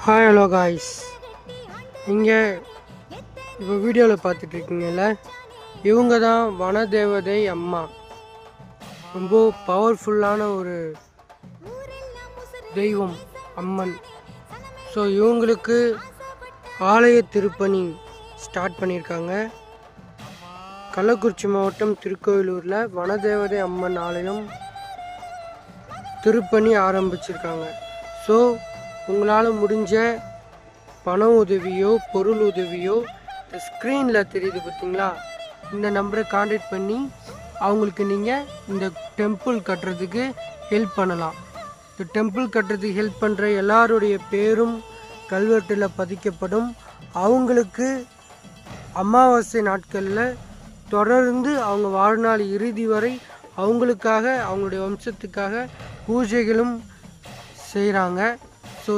Hi hello guys, நீங்கள் இப்போ வீடியோவில் பார்த்துட்ருக்கீங்கல்ல, இவங்க தான் வனதேவதை அம்மா. ரொம்ப பவர்ஃபுல்லான ஒரு தெய்வம் அம்மன். ஸோ இவங்களுக்கு ஆலய திருப்பணி ஸ்டார்ட் பண்ணியிருக்காங்க. கள்ளக்குறிச்சி மாவட்டம் திருக்கோவிலூரில் வனதேவதை அம்மன் ஆலயம் திருப்பணி ஆரம்பிச்சிருக்காங்க. ஸோ உங்களால் முடிஞ்ச பண உதவியோ பொருள் உதவியோ இந்த ஸ்க்ரீனில் தெரியுது பார்த்தீங்களா, இந்த நம்பரை கான்டாக்ட் பண்ணி அவங்களுக்கு நீங்கள் இந்த டெம்பிள் கட்டுறதுக்கு ஹெல்ப் பண்ணலாம். இந்த டெம்பிள் கட்டுறதுக்கு ஹெல்ப் பண்ணுற எல்லாருடைய பேரும் கல்வெட்டில் பதிக்கப்படும். அவங்களுக்கு அமாவாசை நாட்களில் தொடர்ந்து அவங்க வாழ்நாள் இறுதி வரை அவங்களுக்காக அவங்களுடைய வம்சத்துக்காக பூஜைகளும் செய்கிறாங்க. ஸோ